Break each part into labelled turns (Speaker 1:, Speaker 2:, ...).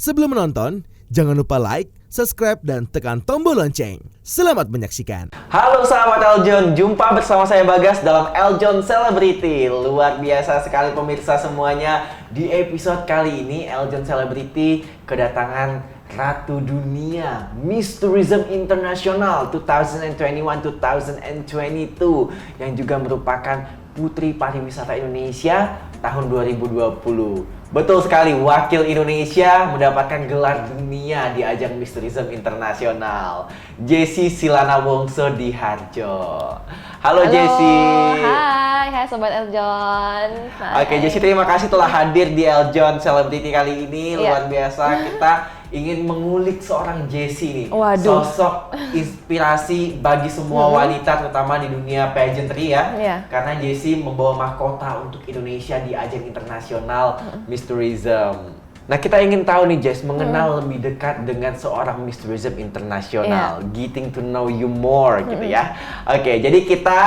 Speaker 1: Sebelum menonton, jangan lupa like, subscribe, dan tekan tombol lonceng. Selamat menyaksikan.
Speaker 2: Halo sahabat Eljon, jumpa bersama saya Bagas dalam Eljon Celebrity. Luar biasa sekali pemirsa semuanya. Di episode kali ini Eljon Celebrity kedatangan Ratu Dunia Miss Tourism International 2021-2022 yang juga merupakan Putri Pariwisata Indonesia tahun 2020. Betul sekali, wakil Indonesia mendapatkan gelar dunia di ajang Miss Tourism Internasional. Jessie Silana Wongso di Harjo. Halo Jessie.
Speaker 3: Hai Sobat Eljon.
Speaker 2: Oke Jessie, terima kasih telah hadir di Eljon Celebrity kali ini. Luar biasa, kita ingin mengulik seorang Jessie nih.
Speaker 3: Waduh.
Speaker 2: Sosok inspirasi bagi semua wanita, terutama di dunia pageantry ya. Karena Jessie membawa mahkota untuk Indonesia di ajang internasional Miss Tourism. Nah, kita ingin tahu nih Jess, mengenal lebih dekat dengan seorang Miss Tourism Internasional, getting to know you more gitu ya. Oke, jadi kita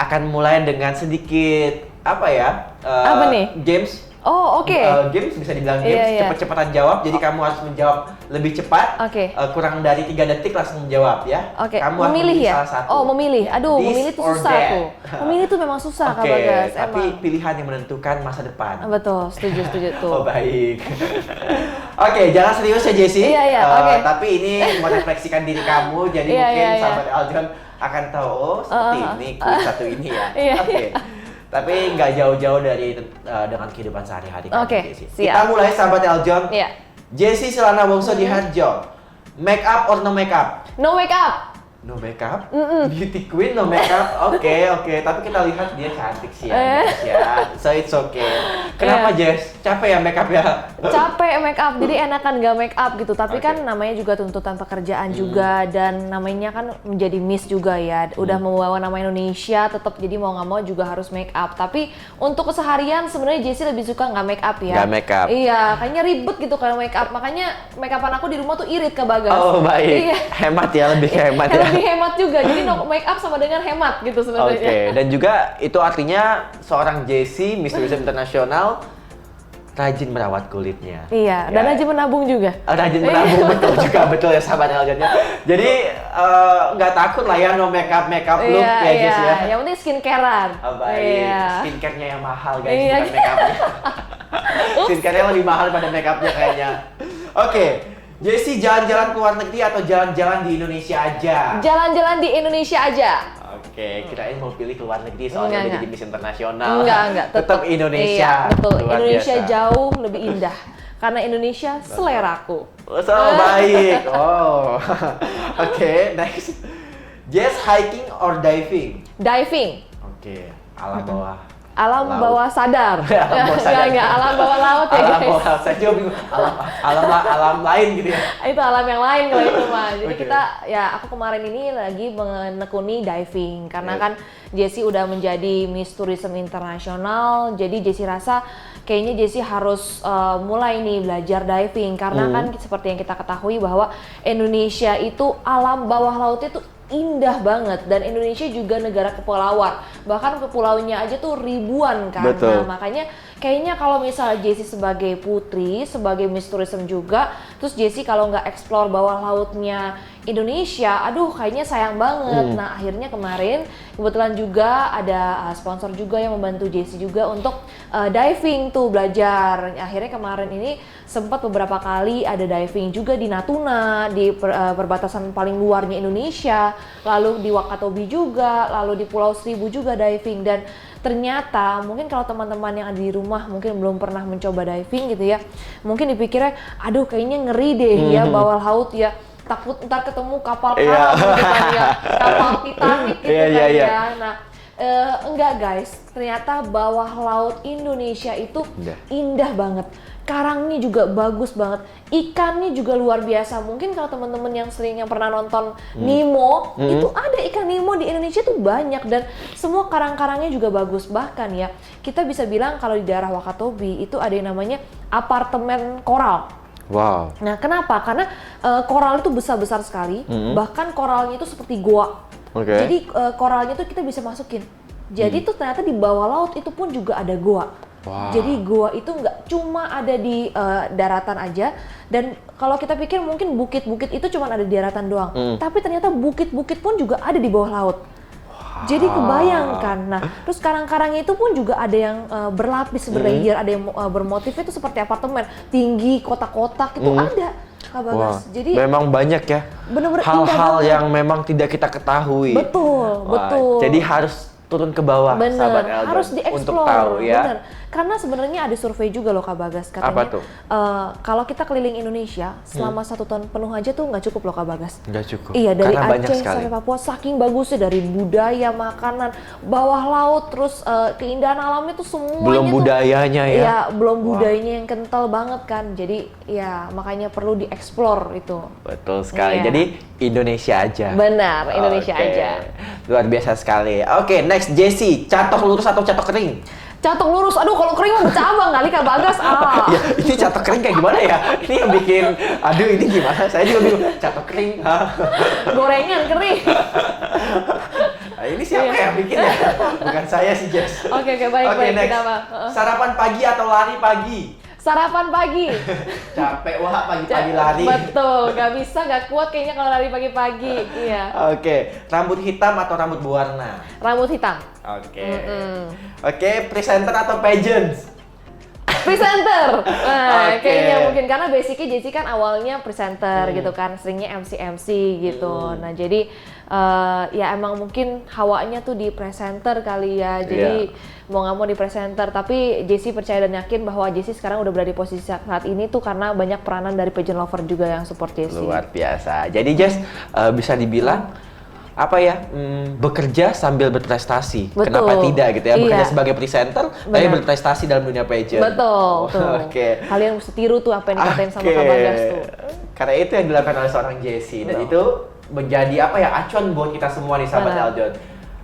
Speaker 2: akan mulai dengan sedikit apa nih? Games.
Speaker 3: Oh, oke.
Speaker 2: Games bisa dibilang games, cepet-cepetan jawab. Jadi kamu harus menjawab lebih cepat. Kurang dari 3 detik langsung menjawab ya. Kamu
Speaker 3: memilih
Speaker 2: harus
Speaker 3: ya?
Speaker 2: salah satu.
Speaker 3: Oh, memilih. Aduh,
Speaker 2: This
Speaker 3: memilih itu susah
Speaker 2: that.
Speaker 3: tuh. Memilih itu memang susah Kak Bagas.
Speaker 2: Tapi pilihan yang menentukan masa depan.
Speaker 3: Betul, setuju tuh.
Speaker 2: Oh, baik. Oke, jangan serius ya Jessie.
Speaker 3: Oke.
Speaker 2: Tapi ini merefleksikan diri kamu. Jadi mungkin sahabat Eljon akan tahu, oh seperti ini kuis satu ini ya. Oke. Tapi nggak jauh-jauh dari dengan kehidupan sehari-hari.
Speaker 3: Oke, siap.
Speaker 2: Kita mulai sahabat Eljon.
Speaker 3: Iya.
Speaker 2: Jessie Silana Wongso di Harjo. Make up or no make up?
Speaker 3: No make up.
Speaker 2: No make up? Beauty queen no make up? Oke. Tapi kita lihat dia cantik sih ya, so it's okay. Kenapa Jess? Capek ya make up ya?
Speaker 3: Capek make up, jadi enakan nggak make up gitu. Tapi kan namanya juga tuntutan pekerjaan juga, dan namanya kan menjadi Miss juga ya. Udah membawa nama Indonesia, tetap jadi mau nggak mau juga harus make up. Tapi untuk keseharian sebenarnya Jessie lebih suka nggak make up ya.
Speaker 2: Nggak make up.
Speaker 3: Iya, kayaknya ribet gitu kalau make up. Makanya make upan aku di rumah tuh irit ke Bagas.
Speaker 2: Oh baik.
Speaker 3: Iya.
Speaker 2: Hemat ya, lebih hemat ya.
Speaker 3: Lebih hemat juga, jadi no make up sama dengan hemat gitu sebenarnya.
Speaker 2: Oke, dan juga itu artinya seorang Jessie Miss Tourism Internasional rajin merawat kulitnya.
Speaker 3: Iya, dan rajin menabung juga.
Speaker 2: Rajin menabung, betul ya sahabat Eljonnya. Jadi nggak takut lah ya no make up look ya Jess ya.
Speaker 3: Yang penting skincarean.
Speaker 2: Oh, baik, skincare-nya yang mahal guys, bukan make up-nya. Skincare-nya lebih mahal daripada make up-nya kayaknya. Oke. Jessie jalan-jalan ke luar negeri atau jalan-jalan di Indonesia aja?
Speaker 3: Jalan-jalan di Indonesia aja.
Speaker 2: Oke, kirain mau pilih ke luar negeri soalnya udah jadi Miss Internasional.
Speaker 3: Enggak.
Speaker 2: Tetap Indonesia.
Speaker 3: Iya, betul.
Speaker 2: Luar
Speaker 3: Indonesia
Speaker 2: biasa.
Speaker 3: jauh lebih indah. Karena Indonesia seleraku.
Speaker 2: So, baik. Oh. Oke, next. Jess, hiking or diving?
Speaker 3: Diving.
Speaker 2: Oke, alam bawah.
Speaker 3: Alam
Speaker 2: laut.
Speaker 3: bawah sadar.
Speaker 2: Alam bawah sadar.
Speaker 3: Enggak, alam bawah laut ya
Speaker 2: Alam
Speaker 3: guys.
Speaker 2: bawah, saya juga bingung. Alam lain gitu ya.
Speaker 3: Itu alam yang lain kalau itu mah. Jadi aku kemarin ini lagi menekuni diving. Karena kan Jessie udah menjadi Miss Tourism Internasional. Jadi Jessie rasa kayaknya Jessie harus mulai nih belajar diving. Karena kan seperti yang kita ketahui bahwa Indonesia itu alam bawah lautnya tuh indah banget, dan Indonesia juga negara kepulauan, bahkan kepulauannya aja tuh ribuan kan.
Speaker 2: Betul.
Speaker 3: Nah makanya kayaknya kalau misalnya Jessie sebagai putri, sebagai Miss Tourism juga, terus Jessie kalau nggak explore bawah lautnya Indonesia, aduh kayaknya sayang banget. Nah akhirnya kemarin kebetulan juga ada sponsor juga yang membantu Jessie juga untuk diving tuh belajar. Akhirnya kemarin ini sempat beberapa kali ada diving juga di Natuna, di perbatasan paling luarnya Indonesia, lalu di Wakatobi juga, lalu di Pulau Seribu juga diving. Dan ternyata mungkin kalau teman-teman yang ada di rumah mungkin belum pernah mencoba diving gitu ya, mungkin dipikirnya aduh kayaknya ngeri deh ya bawah laut ya, takut ntar ketemu kapal karam gitu kan ya, kapal Titanic gitu ya. Nah enggak guys, ternyata bawah laut Indonesia itu indah banget. Karangnya juga bagus banget, ikannya juga luar biasa. Mungkin kalau teman-teman yang pernah nonton Nemo, itu ada ikan Nemo di Indonesia tuh banyak, dan semua karang-karangnya juga bagus. Bahkan ya, kita bisa bilang kalau di daerah Wakatobi itu ada yang namanya apartemen koral.
Speaker 2: Wow.
Speaker 3: Nah, kenapa? Karena koral itu besar-besar sekali, bahkan koralnya itu seperti goa. Jadi koralnya tuh kita bisa masukin. Jadi tuh ternyata di bawah laut itu pun juga ada goa.
Speaker 2: Wow.
Speaker 3: Jadi goa itu nggak cuma ada di daratan aja, dan kalau kita pikir mungkin bukit-bukit itu cuma ada di daratan doang, tapi ternyata bukit-bukit pun juga ada di bawah laut. Jadi kebayangkan, nah terus karang-karangnya itu pun juga ada yang berlapis, berlayer, ada yang bermotif itu seperti apartemen, tinggi, kotak-kotak itu ada, Kak Bagas. Jadi
Speaker 2: memang banyak ya
Speaker 3: bener-bener
Speaker 2: hal-hal yang memang tidak kita ketahui.
Speaker 3: Betul,
Speaker 2: Wah,
Speaker 3: betul.
Speaker 2: Jadi harus turun ke bawah, sahabat Eldon,
Speaker 3: harus dieksplor,
Speaker 2: untuk tahu ya.
Speaker 3: bener. Karena sebenarnya ada survei juga loh Kak Bagas, katanya
Speaker 2: Apa tuh?
Speaker 3: Kalau kita keliling Indonesia selama 1 tahun penuh aja tuh nggak cukup loh Kak Bagas.
Speaker 2: Nggak cukup.
Speaker 3: Iya, dari
Speaker 2: Karena banyak
Speaker 3: Aceh
Speaker 2: sekali.
Speaker 3: sampai Papua saking bagusnya, dari budaya, makanan, bawah laut, terus keindahan alamnya tuh semuanya
Speaker 2: Belum
Speaker 3: tuh,
Speaker 2: budayanya ya.
Speaker 3: Iya, belum budayanya yang kental banget kan. Jadi ya makanya perlu dieksplor itu.
Speaker 2: Betul sekali.
Speaker 3: Iya.
Speaker 2: Jadi Indonesia aja.
Speaker 3: Benar, Indonesia
Speaker 2: Oke.
Speaker 3: aja.
Speaker 2: Luar biasa sekali. Oke, next Jessie, catok lurus atau catok kering?
Speaker 3: Catok lurus, aduh kalau kering mah bercabang kali Kak Bagas.
Speaker 2: Ya, ini catok kering kayak gimana ya? Ini yang bikin, aduh ini gimana? Saya juga bingung. Catok kering,
Speaker 3: Gorengan kering.
Speaker 2: Nah, ini siapa yang bikin ya? Bukan saya sih, Jess.
Speaker 3: Oke, baik.
Speaker 2: Next.
Speaker 3: Kenapa?
Speaker 2: Sarapan pagi atau lari pagi?
Speaker 3: Sarapan pagi.
Speaker 2: Capek wah pagi-pagi lari.
Speaker 3: Betul, nggak bisa, nggak kuat kayaknya kalau lari pagi-pagi. Iya.
Speaker 2: Oke, rambut hitam atau rambut berwarna?
Speaker 3: Rambut hitam.
Speaker 2: Oke. Oke, presenter atau pageants?
Speaker 3: Presenter. Nah,
Speaker 2: Oke.
Speaker 3: kayaknya mungkin karena basicnya Jessie kan awalnya presenter gitu kan, seringnya MC gitu. Nah, jadi ya emang mungkin hawanya tuh di presenter kali ya. Jadi mau nggak mau di presenter, tapi Jessie percaya dan yakin bahwa Jessie sekarang udah berada di posisi saat ini tuh karena banyak peranan dari pageant lover juga yang support Jessie.
Speaker 2: Luar biasa. Jadi Jess, bisa dibilang apa ya, bekerja sambil berprestasi.
Speaker 3: Betul.
Speaker 2: Kenapa tidak gitu ya? Bekerja
Speaker 3: Iya.
Speaker 2: sebagai presenter, tapi
Speaker 3: Benar.
Speaker 2: berprestasi dalam dunia pageant.
Speaker 3: Betul, tuh.
Speaker 2: Oke.
Speaker 3: Kalian mesti tiru tuh apa yang dikatain sama
Speaker 2: Oke.
Speaker 3: Kak Bagas tuh.
Speaker 2: Karena itu yang dilakukan oleh seorang Jessie, dan itu menjadi apa ya, acuan buat kita semua nih sahabat
Speaker 3: Benar.
Speaker 2: Eldon.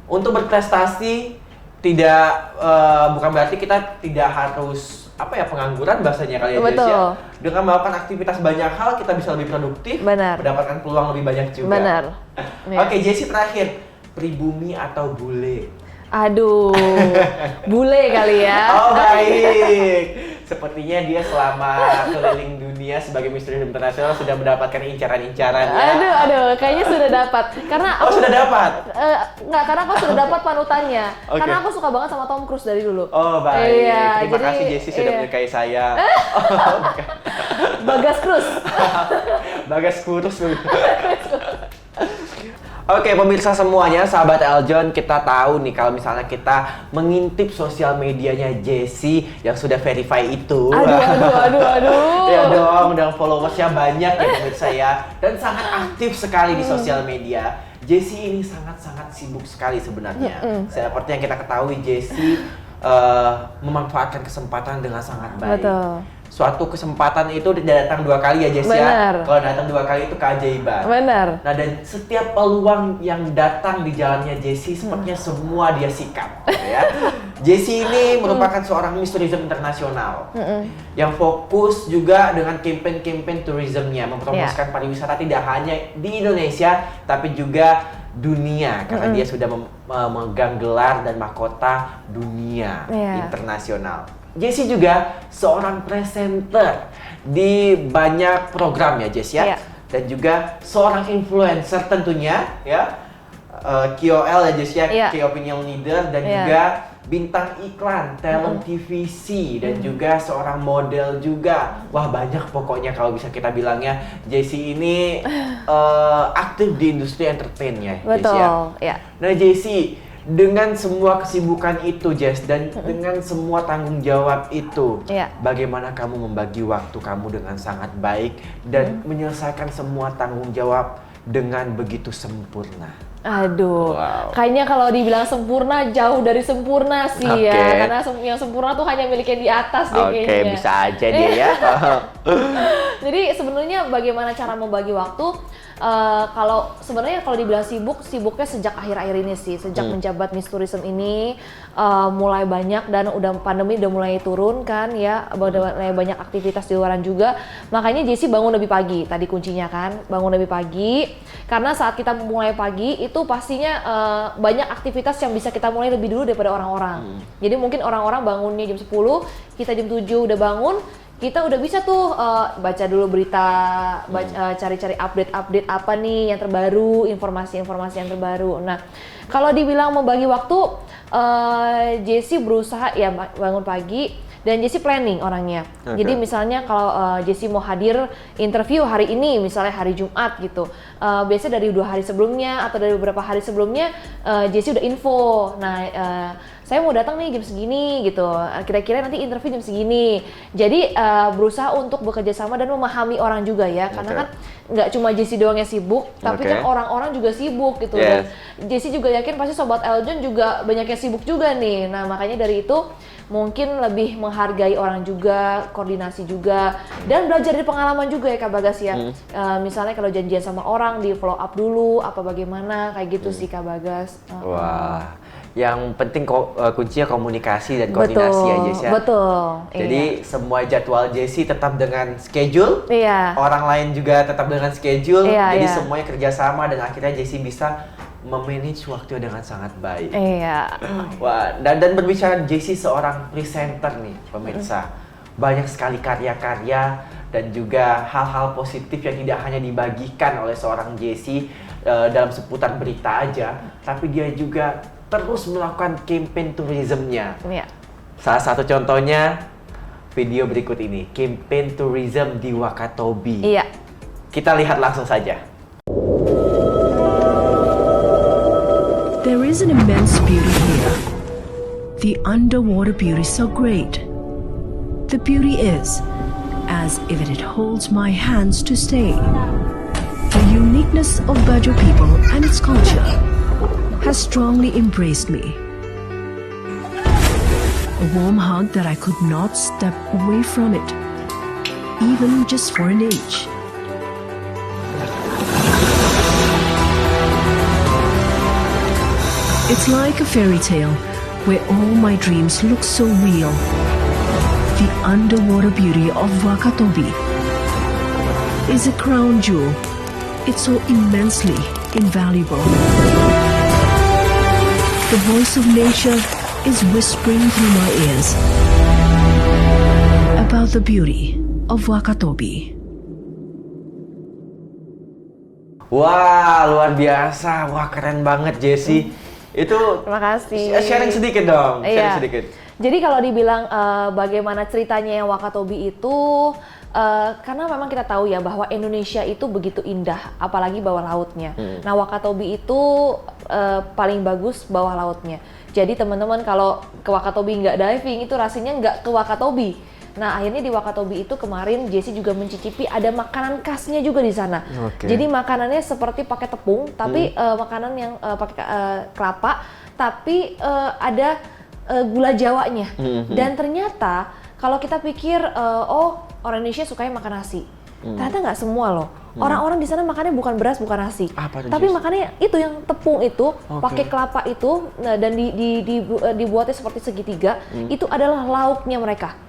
Speaker 2: Untuk berprestasi tidak bukan berarti kita tidak harus apa ya, pengangguran bahasanya kali ya, Jess,
Speaker 3: Betul.
Speaker 2: ya. Dengan melakukan aktivitas banyak hal kita bisa lebih produktif,
Speaker 3: Benar.
Speaker 2: mendapatkan peluang lebih banyak juga.
Speaker 3: Benar. Iya.
Speaker 2: Oke, Jessie, terakhir, pribumi atau bule?
Speaker 3: Aduh, bule kali ya.
Speaker 2: Oh baik. Sepertinya dia selama keliling dunia sebagai Misteri Internasional sudah mendapatkan incaran-incaran ya.
Speaker 3: Aduh, kayaknya sudah dapat. Karena
Speaker 2: Oh, sudah dapat?
Speaker 3: Enggak, karena aku sudah dapat panutannya.
Speaker 2: Oke.
Speaker 3: Karena aku suka banget sama Tom Cruise dari dulu.
Speaker 2: Oh baik.
Speaker 3: Iya,
Speaker 2: Terima
Speaker 3: jadi,
Speaker 2: kasih Jessie sudah
Speaker 3: iya.
Speaker 2: menyukai saya.
Speaker 3: Bagas Cruise.
Speaker 2: Bagas kurus lu. Oke, pemirsa semuanya, sahabat Eldon, kita tahu nih kalau misalnya kita mengintip sosial medianya Jessie yang sudah verify itu.
Speaker 3: Aduh.
Speaker 2: Ya dong, dan followersnya banyak ya pemirsa ya, dan sangat aktif sekali di sosial media. Jessie ini sangat-sangat sibuk sekali sebenarnya. Seperti yang kita ketahui, Jessie memanfaatkan kesempatan dengan sangat baik.
Speaker 3: Betul.
Speaker 2: Suatu kesempatan itu tidak datang 2 kali ya, Jessie ya.
Speaker 3: Benar.
Speaker 2: Kalau datang 2 kali itu keajaiban.
Speaker 3: Benar.
Speaker 2: Nah, dan setiap peluang yang datang di jalannya Jessie sepertinya semua dia sikap, gitu ya. Jessie ini merupakan seorang Miss Tourism internasional yang fokus juga dengan campaign tourismnya, mempromosikan pariwisata tidak hanya di Indonesia tapi juga dunia, karena dia sudah memegang gelar dan mahkota dunia internasional. Jessie juga seorang presenter di banyak program ya, Jess ya. Dan juga seorang influencer tentunya ya. KOL ya, Jess ya, Key Opinion Leader, dan juga bintang iklan, talent TVC, dan juga seorang model juga. Wah, banyak pokoknya kalau bisa kita bilangnya. Jessie ini aktif di industri entertain ya, Jess ya. Nah, Jessie, dengan semua kesibukan itu, Jess, dan dengan semua tanggung jawab itu, bagaimana kamu membagi waktu kamu dengan sangat baik dan menyelesaikan semua tanggung jawab dengan begitu sempurna?
Speaker 3: Aduh, kayaknya kalau dibilang sempurna jauh dari sempurna sih ya, karena yang sempurna tuh hanya miliknya di atas deh kayaknya.
Speaker 2: Oke, bisa aja dia ya.
Speaker 3: Jadi sebenarnya bagaimana cara membagi waktu? Kalau sebenarnya kalau dibilang sibuknya sejak akhir-akhir ini sih, sejak menjabat Miss Tourism ini mulai banyak, dan udah pandemi udah mulai turun kan ya, mulai banyak aktivitas di luaran juga. Makanya Jessie bangun lebih pagi, tadi kuncinya kan, bangun lebih pagi. Karena saat kita mulai pagi itu itu pastinya banyak aktivitas yang bisa kita mulai lebih dulu daripada orang-orang. Jadi mungkin orang-orang bangunnya jam 10, kita jam 7 udah bangun, kita udah bisa tuh baca dulu berita, cari-cari update-update apa nih yang terbaru, informasi-informasi yang terbaru. Nah, kalau dibilang membagi waktu, Jessie berusaha ya bangun pagi. Dan Jessie planning orangnya. Jadi misalnya kalau Jessie mau hadir interview hari ini, misalnya hari Jumat gitu, biasanya dari 2 hari sebelumnya atau dari beberapa hari sebelumnya Jessie udah info. Nah, saya mau datang nih jam segini gitu. Kira-kira nanti interview jam segini. Jadi berusaha untuk bekerja sama dan memahami orang juga ya, karena kan nggak cuma Jessie doang yang sibuk, tapi kan orang-orang juga sibuk gitu. Dan Jessie juga yakin pasti Sobat Eljon juga banyak yang sibuk juga nih. Nah, makanya dari itu mungkin lebih menghargai orang juga, koordinasi juga, dan belajar dari pengalaman juga ya Kak Bagas ya. Misalnya kalau janjian sama orang di follow up dulu, apa bagaimana, kayak gitu sih Kak Bagas.
Speaker 2: Wah, yang penting kuncinya komunikasi dan koordinasi ya Jess ya.
Speaker 3: Betul.
Speaker 2: Jadi semua jadwal Jessie tetap dengan schedule, orang lain juga tetap dengan schedule, jadi semuanya kerjasama dan akhirnya Jessie bisa memanage waktu dengan sangat baik. Wah, dan berbicara Jessie seorang presenter nih, pemirsa. Banyak sekali karya-karya dan juga hal-hal positif yang tidak hanya dibagikan oleh seorang Jessie dalam seputar berita aja, tapi dia juga terus melakukan campaign tourism-nya. Salah satu contohnya video berikut ini, campaign tourism di Wakatobi. Kita lihat langsung saja.
Speaker 4: There is an immense beauty here. The underwater beauty is so great. The beauty is as if it holds my hands to stay. The uniqueness of Bajo people and its culture has strongly embraced me. A warm hug that I could not step away from it, even just for an inch. It's like a fairy tale where all my dreams look so real. The underwater beauty of Wakatobi is a crown jewel. It's so immensely invaluable. The voice of nature is whispering through my ears about the beauty of Wakatobi.
Speaker 2: Wah, luar biasa. Wah, keren banget Jessie. Itu
Speaker 3: terima kasih.
Speaker 2: Sharing sedikit dong, sharing sedikit.
Speaker 3: Jadi kalau dibilang bagaimana ceritanya yang Wakatobi itu, karena memang kita tahu ya bahwa Indonesia itu begitu indah, apalagi bawah lautnya. Nah, Wakatobi itu paling bagus bawah lautnya. Jadi teman-teman kalau ke Wakatobi nggak diving itu rasanya nggak ke Wakatobi. Nah, akhirnya di Wakatobi itu kemarin Jessie juga mencicipi ada makanan khasnya juga di sana. Jadi makanannya seperti pakai tepung, tapi makanan yang pakai kelapa, tapi ada gula Jawanya. Dan ternyata kalau kita pikir, oh orang Indonesia sukanya makan nasi, ternyata nggak semua loh. Orang-orang di sana makannya bukan beras, bukan nasi, tapi makannya itu yang tepung itu, pakai kelapa itu, dan dibuatnya seperti segitiga. Itu adalah lauknya mereka.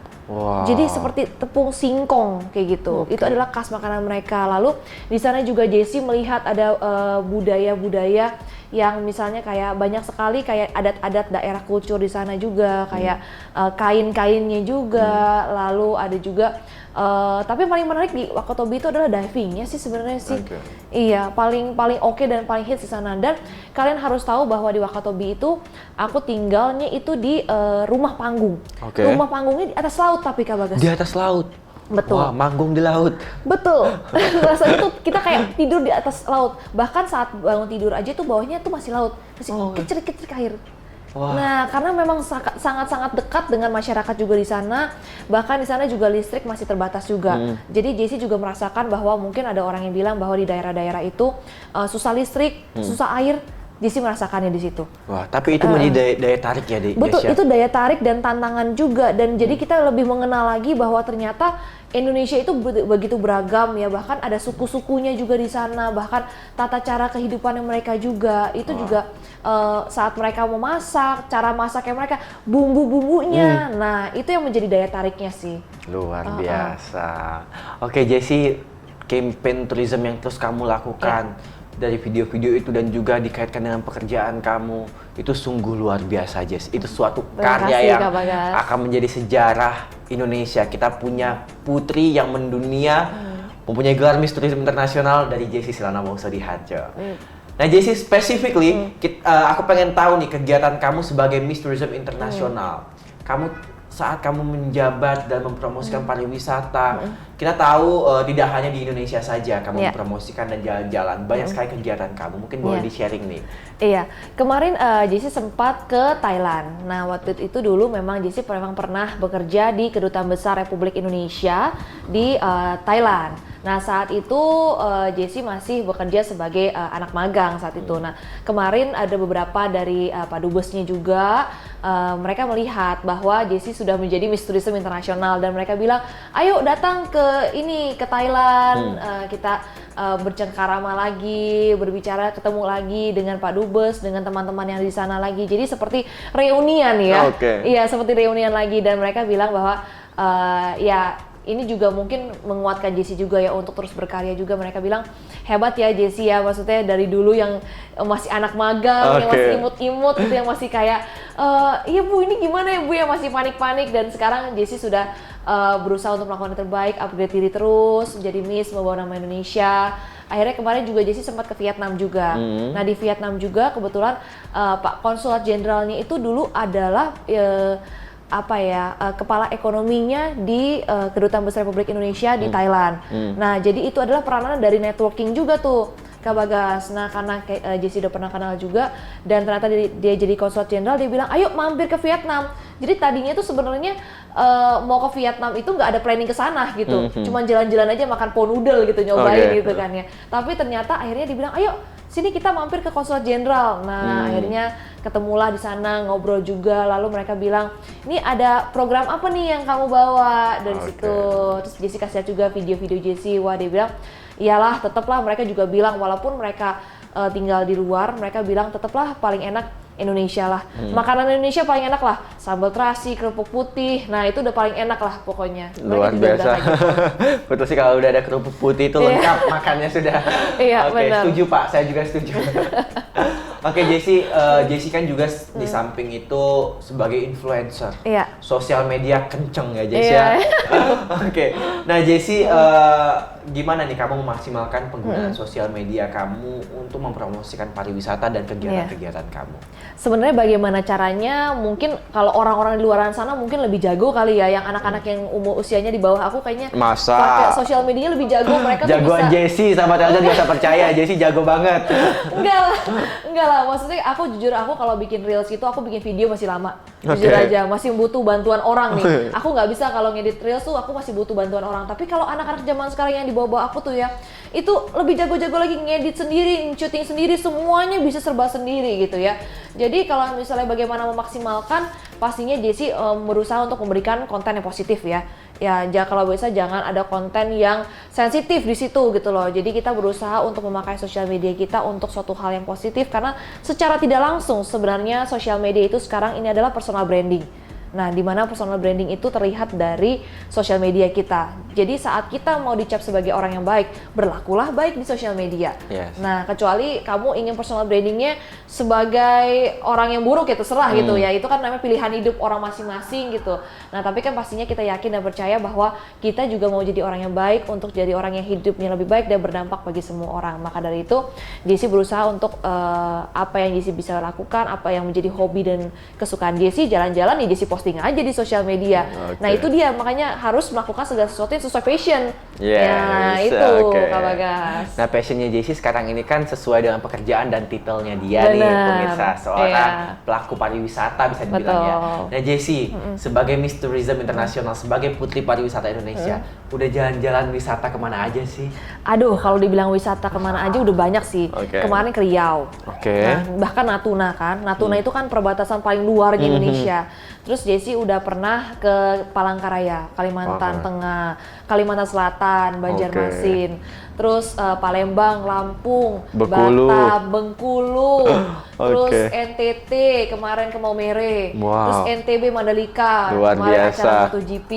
Speaker 3: Jadi seperti tepung singkong kayak gitu. Itu adalah khas makanan mereka. Lalu di sana juga Jessie melihat ada budaya-budaya yang misalnya kayak banyak sekali kayak adat-adat daerah kultur di sana juga, kayak kain-kainnya juga. Lalu ada juga tapi yang paling menarik di Wakatobi itu adalah divingnya sih sebenarnya sih. Iya, paling oke dan paling hits di sana. Dan kalian harus tahu bahwa di Wakatobi itu aku tinggalnya itu di rumah panggung. Rumah panggungnya di atas laut tapi Kak Bagas.
Speaker 2: Di atas laut.
Speaker 3: Betul.
Speaker 2: Wah, manggung di laut.
Speaker 3: Betul. Rasanya tuh kita kayak tidur di atas laut. Bahkan saat bangun tidur aja tuh bawahnya tuh masih laut, masih kecil-kecil air. Nah, karena memang sangat-sangat dekat dengan masyarakat juga di sana. Bahkan di sana juga listrik masih terbatas juga. Jadi Jessie juga merasakan bahwa mungkin ada orang yang bilang bahwa di daerah-daerah itu susah listrik, susah air. Jessie merasakannya di situ.
Speaker 2: Wah, tapi itu menjadi daya tarik ya,
Speaker 3: betul, itu daya tarik dan tantangan juga. Dan jadi kita lebih mengenal lagi bahwa ternyata Indonesia itu begitu beragam ya. Bahkan ada suku-sukunya juga di sana. Bahkan tata cara kehidupan mereka juga. Itu juga saat mereka memasak, cara masaknya mereka, bumbu-bumbunya. Nah, itu yang menjadi daya tariknya sih.
Speaker 2: Luar biasa. Oke, Jessie, campaign tourism yang terus kamu lakukan. dari video-video itu dan juga dikaitkan dengan pekerjaan kamu, itu sungguh luar biasa, Jess. Itu suatu karya yang akan menjadi sejarah Indonesia. Kita punya putri yang mendunia, mempunyai gelar Miss Tourism Internasional dari Jessie Silana Mausodi Harjo. Nah, Jessie, specifically, aku pengen tahu nih kegiatan kamu sebagai Miss Tourism Internasional. Saat kamu menjabat dan mempromosikan pariwisata, kita tahu tidak hanya di Indonesia saja kamu mempromosikan dan jalan-jalan, banyak sekali kegiatan kamu. Mungkin boleh di-sharing nih.
Speaker 3: Iya, kemarin Jessie sempat ke Thailand. Nah, waktu itu dulu memang Jessie memang pernah bekerja di Kedutaan Besar Republik Indonesia di Thailand. Nah, saat itu Jessie masih bekerja sebagai anak magang saat itu. Nah, kemarin ada beberapa dari Pak Dubesnya juga, mereka melihat bahwa Jessie sudah menjadi Miss Tourism Internasional dan mereka bilang, ayo datang ke Thailand, kita bercengkarama lagi, berbicara, ketemu lagi dengan Pak Dubes, dengan teman-teman yang di sana lagi. Jadi seperti reunian ya. Iya, seperti reunian lagi, dan mereka bilang bahwa ya ini juga mungkin menguatkan Jessie juga ya untuk terus berkarya juga. Mereka bilang hebat ya Jessie ya, maksudnya dari dulu yang masih anak magang, yang masih imut-imut gitu, yang masih kayak iya Bu ini gimana ya Bu, yang masih panik-panik, dan sekarang Jessie sudah berusaha untuk melakukan yang terbaik, upgrade diri terus, menjadi Miss, membawa nama Indonesia. Akhirnya kemarin juga Jessie sempat ke Vietnam juga. Nah, di Vietnam juga kebetulan Pak Konsulat Jenderalnya itu dulu adalah kepala ekonominya di Kedutaan Besar Republik Indonesia di Thailand. Nah, jadi itu adalah peranan dari networking juga tuh, Kak Bagas. Nah, karena Jessie udah pernah kenal juga, dan ternyata dia jadi konsulat jenderal, dia bilang, ayo mampir ke Vietnam. Jadi tadinya tuh sebenarnya mau ke Vietnam itu nggak ada planning ke sana gitu, cuma jalan-jalan aja makan po noodle gitu, nyobain gitu kan ya. Tapi ternyata akhirnya dibilang, ayo sini kita mampir ke konsulat jenderal. Nah, akhirnya ketemulah di sana, ngobrol juga, lalu mereka bilang, ini ada program apa nih yang kamu bawa dari situ. Terus Jessie kasih lihat juga video-video Jessie. Wah, dia bilang, iyalah tetaplah, mereka juga bilang walaupun mereka tinggal di luar, mereka bilang tetaplah paling enak Indonesia lah. Makanan Indonesia paling enak lah, sambal terasi, kerupuk putih. Nah, itu udah paling enak lah pokoknya.
Speaker 2: Luar biasa. Betul sih, kalau udah ada kerupuk putih itu lengkap, makannya sudah.
Speaker 3: Iya, benar.
Speaker 2: Setuju Pak, saya juga setuju. Oke, Jessie kan juga di samping itu sebagai influencer. Sosial media kenceng ya Jessie ya. Oke. Nah, Jessie gimana nih kamu memaksimalkan penggunaan sosial media kamu untuk mempromosikan pariwisata dan kegiatan-kegiatan kamu?
Speaker 3: Sebenarnya bagaimana caranya, mungkin kalau orang-orang di luar sana mungkin lebih jago kali ya, yang anak-anak yang umur usianya di bawah aku kayaknya pakai sosial media lebih jago. Mereka
Speaker 2: jagoan Jessie sama Telza nggak usah percaya, Jessie jago banget.
Speaker 3: Enggak lah, maksudnya aku kalau bikin reels itu, aku bikin video masih lama. Jujur aja, masih butuh bantuan orang nih. Aku nggak bisa kalau ngedit reels tuh, aku masih butuh bantuan orang. Tapi kalau anak-anak zaman sekarang yang di bawah aku tuh ya, itu lebih jago-jago lagi, ngedit sendiri, syuting sendiri, semuanya bisa serba sendiri gitu ya. Jadi kalau misalnya bagaimana memaksimalkan, pastinya Jessie berusaha untuk memberikan konten yang positif ya. Kalau bisa jangan ada konten yang sensitif di situ gitu loh. Jadi kita berusaha untuk memakai sosial media kita untuk suatu hal yang positif, karena secara tidak langsung sebenarnya sosial media itu sekarang ini adalah personal branding. Nah, di mana personal branding itu terlihat dari sosial media kita. Jadi saat kita mau dicap sebagai orang yang baik, berlakulah baik di sosial media. Nah, kecuali kamu ingin personal brandingnya sebagai orang yang buruk, ya terserah gitu ya. Itu kan namanya pilihan hidup orang masing-masing gitu. Nah, tapi kan pastinya kita yakin dan percaya bahwa kita juga mau jadi orang yang baik, untuk jadi orang yang hidupnya lebih baik dan berdampak bagi semua orang. Maka dari itu, Jessie berusaha untuk apa yang Jessie bisa lakukan, apa yang menjadi hobi dan kesukaan Jessie, jalan-jalan ya Jessie posting aja di sosial media. Nah, itu dia, makanya harus melakukan segala sesuatu yang sesuai passion. Itu Kak Bagas.
Speaker 2: Nah, passionnya Jessie sekarang ini kan sesuai dengan pekerjaan dan titelnya dia nih, pemirsa, seorang pelaku pariwisata bisa dibilang ya. Nah, Jessie sebagai Miss Tourism Internasional, sebagai Putri Pariwisata Indonesia, udah jalan-jalan wisata kemana aja sih?
Speaker 3: Aduh, kalau dibilang wisata kemana aja udah banyak sih. Kemarin ke Riau. Nah, bahkan Natuna kan. Natuna itu kan perbatasan paling luar di Indonesia. Terus Jessie udah pernah ke Palangkaraya, Kalimantan Tengah, Kalimantan Selatan, Banjarmasin, terus Palembang, Lampung, Batam, Bengkulu, terus NTT, kemarin ke Maumere, terus NTB, Mandalika, kemarin acara MotoGP.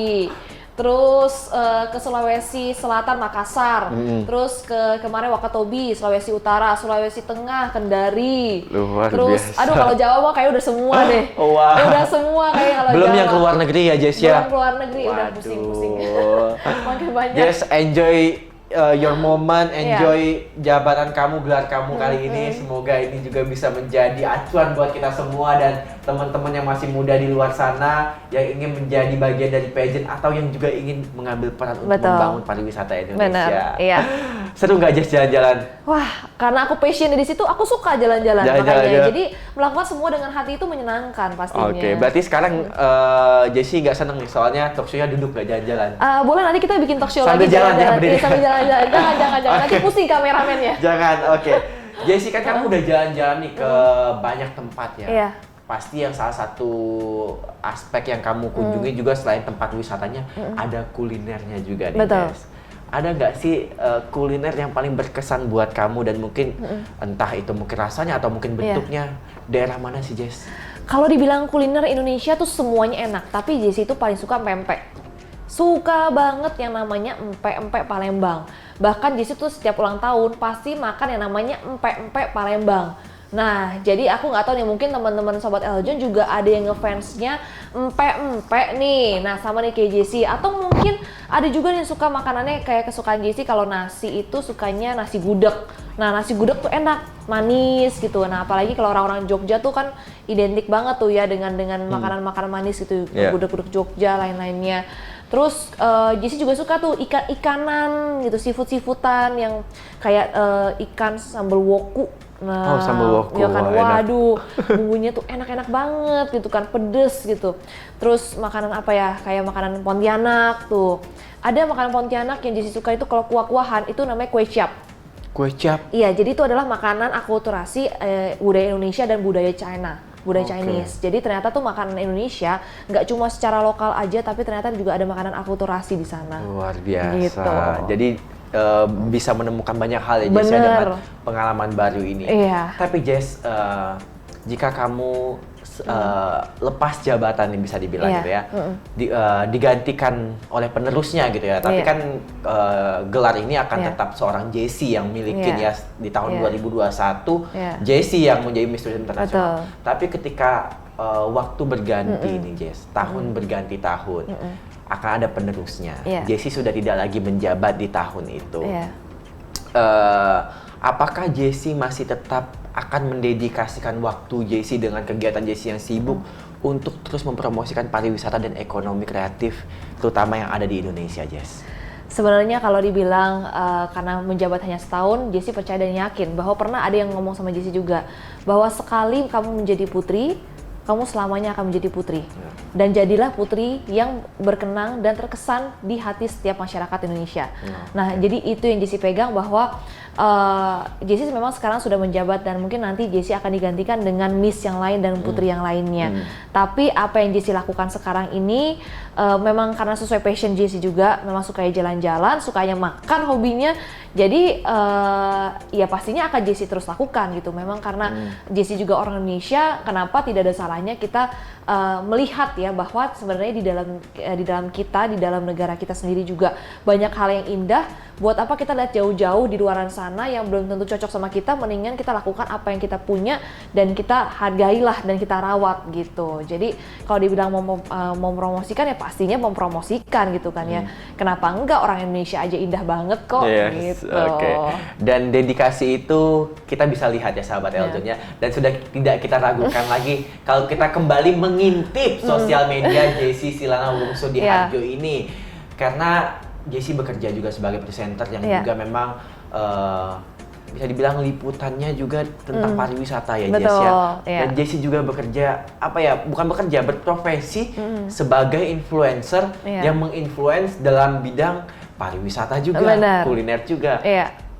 Speaker 3: terus ke Sulawesi Selatan Makassar, terus kemarin Wakatobi, Sulawesi Utara, Sulawesi Tengah, Kendari,
Speaker 2: Luar
Speaker 3: terus
Speaker 2: biasa.
Speaker 3: aduh kalau Jawa mah kayak udah semua deh,
Speaker 2: Wow.
Speaker 3: udah semua kayak kalau
Speaker 2: Belum
Speaker 3: Jawa.
Speaker 2: yang keluar negeri ya Jess ya?
Speaker 3: Belum keluar negeri, udah
Speaker 2: Waduh.
Speaker 3: pusing-pusing. Makin banyak.
Speaker 2: Jess, enjoy your moment, enjoy jabatan kamu, gelar kamu kali ini. Semoga ini juga bisa menjadi acuan buat kita semua dan teman-teman yang masih muda di luar sana yang ingin menjadi bagian dari pageant atau yang juga ingin mengambil peran untuk
Speaker 3: Betul.
Speaker 2: membangun pariwisata Indonesia.
Speaker 3: Benar, iya.
Speaker 2: Seru nggak Jess jalan-jalan?
Speaker 3: Wah, karena aku passion di situ, aku suka jalan-jalan
Speaker 2: Jalan-jalan,
Speaker 3: makanya.
Speaker 2: ya.
Speaker 3: Jadi melakukan semua dengan hati itu menyenangkan pastinya.
Speaker 2: Oke, berarti sekarang Jessie nggak seneng nih soalnya talk show-nya duduk nggak jalan-jalan.
Speaker 3: Boleh nanti kita bikin talk show
Speaker 2: Sambil
Speaker 3: lagi
Speaker 2: jalan, jangan berdiri.
Speaker 3: Iya, sambil jalan-jalan. Jangan. Nanti
Speaker 2: Oke.
Speaker 3: pusing kameramennya.
Speaker 2: Jangan, oke. Jessie kan kamu udah jalan-jalan nih ke banyak tempat ya.
Speaker 3: Iya.
Speaker 2: Pasti yang salah satu aspek yang kamu kunjungi juga selain tempat wisatanya ada kulinernya juga nih,
Speaker 3: Betul.
Speaker 2: Jess. Ada nggak sih kuliner yang paling berkesan buat kamu dan mungkin entah itu mungkin rasanya atau mungkin bentuknya daerah mana sih Jess?
Speaker 3: Kalau dibilang kuliner Indonesia tuh semuanya enak, tapi Jessie itu paling suka pempek. Suka banget yang namanya empek-empek Palembang. Bahkan Jessie tuh setiap ulang tahun pasti makan yang namanya empek-empek Palembang. Nah, jadi aku nggak tahu nih, mungkin teman-teman Sobat Eljon juga ada yang ngefansnya empek-empek nih. Nah, sama nih kayak Jessie. Atau mungkin ada juga yang suka makanannya kayak kesukaan Jessie, kalau nasi itu sukanya nasi gudeg. Nah, nasi gudeg tuh enak, manis gitu. Nah, apalagi kalau orang-orang Jogja tuh kan identik banget tuh ya dengan makanan-makanan manis gitu.
Speaker 2: Yeah.
Speaker 3: Gudeg-gudeg Jogja, lain-lainnya. Terus Jessie juga suka tuh ikan-ikanan gitu, seafood-seafoodan yang kayak ikan sambal woku. Nah,
Speaker 2: sambal woku,
Speaker 3: ya kan,
Speaker 2: wah, enak.
Speaker 3: waduh, bumbunya tuh enak-enak banget gitu kan, pedes gitu. Terus makanan apa ya, kayak makanan Pontianak tuh. Ada makanan Pontianak yang Jessie suka itu kalau kuah-kuahan, itu namanya kue siap.
Speaker 2: Kue cap.
Speaker 3: Iya, jadi itu adalah makanan akulturasi budaya Indonesia dan budaya China. Budaya
Speaker 2: Oke.
Speaker 3: Chinese. Jadi ternyata tuh makanan Indonesia nggak cuma secara lokal aja, tapi ternyata juga ada makanan akulturasi di sana.
Speaker 2: Luar biasa.
Speaker 3: Gitu.
Speaker 2: Jadi bisa menemukan banyak hal ya Jess ya
Speaker 3: Bener.
Speaker 2: dengan pengalaman baru ini.
Speaker 3: Iya.
Speaker 2: Tapi Jess, jika kamu lepas jabatan nih bisa dibilang
Speaker 3: Iya.
Speaker 2: gitu ya, digantikan oleh penerusnya gitu ya. Tapi
Speaker 3: Iya.
Speaker 2: kan gelar ini akan
Speaker 3: Iya.
Speaker 2: tetap seorang Jessie yang milikin
Speaker 3: Iya.
Speaker 2: ya di tahun
Speaker 3: Iya.
Speaker 2: 2021.
Speaker 3: Iya.
Speaker 2: Jessie yang menjadi Miss Tourism Internasional.
Speaker 3: Betul.
Speaker 2: Tapi ketika waktu berganti nih Jess, tahun berganti tahun. Akan ada penerusnya.
Speaker 3: Iya.
Speaker 2: Jessie sudah tidak lagi menjabat di tahun itu.
Speaker 3: Iya.
Speaker 2: Apakah Jessie masih tetap akan mendedikasikan waktu Jessie dengan kegiatan Jessie yang sibuk untuk terus mempromosikan pariwisata dan ekonomi kreatif, terutama yang ada di Indonesia, Jess?
Speaker 3: Sebenarnya kalau dibilang karena menjabat hanya setahun, Jessie percaya dan yakin bahwa pernah ada yang ngomong sama Jessie juga bahwa sekali kamu menjadi putri, kamu selamanya akan menjadi putri. Dan jadilah putri yang berkenang dan terkesan di hati setiap masyarakat Indonesia. Nah, jadi itu yang Jessie pegang, bahwa Jessie memang sekarang sudah menjabat dan mungkin nanti Jessie akan digantikan dengan Miss yang lain dan putri yang lainnya. Tapi apa yang Jessie lakukan sekarang ini memang karena sesuai passion Jessie juga, memang sukanya jalan-jalan, sukanya makan, hobinya. Jadi ya pastinya akan Jessie terus lakukan gitu. Memang karena Jessie juga orang Indonesia, kenapa tidak ada salahnya kita melihat ya bahwa sebenarnya di dalam kita, di dalam negara kita sendiri juga banyak hal yang indah. Buat apa kita lihat jauh-jauh di luaran sana yang belum tentu cocok sama kita, mendingan kita lakukan apa yang kita punya dan kita hargailah dan kita rawat gitu. Jadi kalau dibilang mau mempromosikan ya pastinya mempromosikan gitu kan ya. Kenapa enggak, orang Indonesia aja indah banget kok gitu.
Speaker 2: Oke. Dan dedikasi itu kita bisa lihat ya sahabat Eljon ya. Dan sudah tidak kita ragukan lagi kalau kita kembali mengintip sosial media Jessie Silana Wongso di Harjo ini. Karena Jessie bekerja juga sebagai presenter yang juga memang bisa dibilang liputannya juga tentang pariwisata ya, Jess ya. Dan Jessie juga bekerja, bukan bekerja, berprofesi sebagai influencer yang menginfluence dalam bidang pariwisata juga, kuliner juga.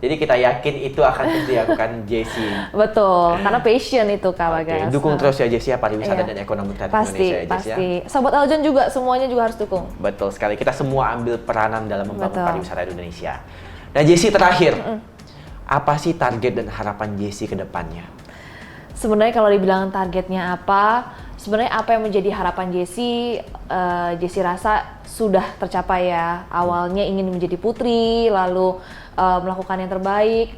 Speaker 2: Jadi kita yakin itu akan terus dilakukan Jessie.
Speaker 3: Betul, karena passion itu Kak Bagas.
Speaker 2: Dukung terus ya Jessie ya pariwisata dan ekonomi kreatif Indonesia ya, Jess ya.
Speaker 3: Pasti. Sobat Eljon juga semuanya juga harus dukung.
Speaker 2: Betul sekali, kita semua ambil peranan dalam membangun pariwisata Indonesia. Nah Jessie, terakhir, apa sih target dan harapan Jessie ke depannya?
Speaker 3: Sebenarnya kalau dibilang targetnya apa, sebenarnya apa yang menjadi harapan Jessie, Jessie rasa sudah tercapai ya. Awalnya ingin menjadi putri, lalu melakukan yang terbaik,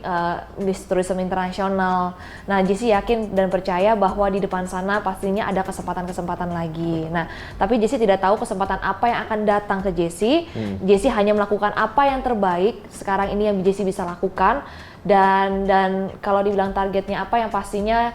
Speaker 3: Miss Tourism Internasional. Nah, Jessie yakin dan percaya bahwa di depan sana pastinya ada kesempatan-kesempatan lagi. Nah, tapi Jessie tidak tahu kesempatan apa yang akan datang ke Jessie. Jessie hanya melakukan apa yang terbaik sekarang ini yang Jessie bisa lakukan. Dan kalau dibilang targetnya apa, yang pastinya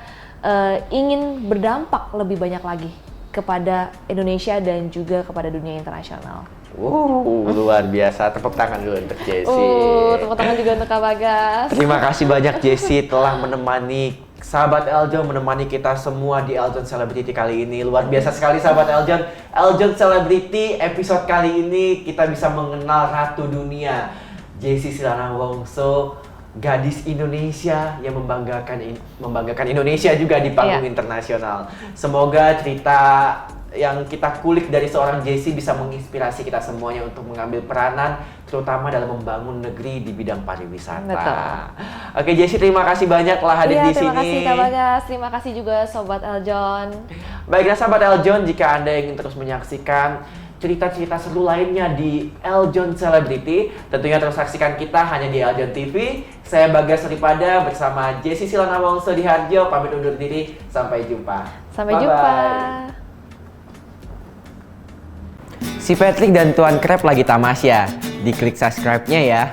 Speaker 3: ingin berdampak lebih banyak lagi kepada Indonesia dan juga kepada dunia internasional.
Speaker 2: Luar biasa. Tepuk tangan dulu untuk Jessie.
Speaker 3: Tepuk tangan juga untuk Kak Bagas.
Speaker 2: Terima kasih banyak Jessie telah menemani sahabat Eljon, menemani kita semua di Eljon Celebrity kali ini. Luar biasa sekali sahabat Eljon. Eljon Celebrity episode kali ini kita bisa mengenal Ratu Dunia, Jessie Silana Wongso, gadis Indonesia yang membanggakan Indonesia juga di panggung internasional. Semoga cerita yang kita kulik dari seorang Jessie bisa menginspirasi kita semuanya untuk mengambil peranan, terutama dalam membangun negeri di bidang pariwisata.
Speaker 3: Betul.
Speaker 2: Oke Jessie, terima kasih banyak telah hadir di sini.
Speaker 3: Terima kasih Kak Bagas, terima kasih juga Sobat Eljon.
Speaker 2: Baiklah Sobat Eljon, jika Anda ingin terus menyaksikan cerita-cerita seru lainnya di Eljon Celebrity, tentunya terus saksikan kita hanya di Eljon TV. Saya Bagas Ripada bersama Jessie Silana Wongso di Harjo, pamit undur diri, sampai jumpa.
Speaker 3: Sampai jumpa.
Speaker 2: Si Patrick dan Tuan Krep lagi tamasya, diklik subscribe-nya ya.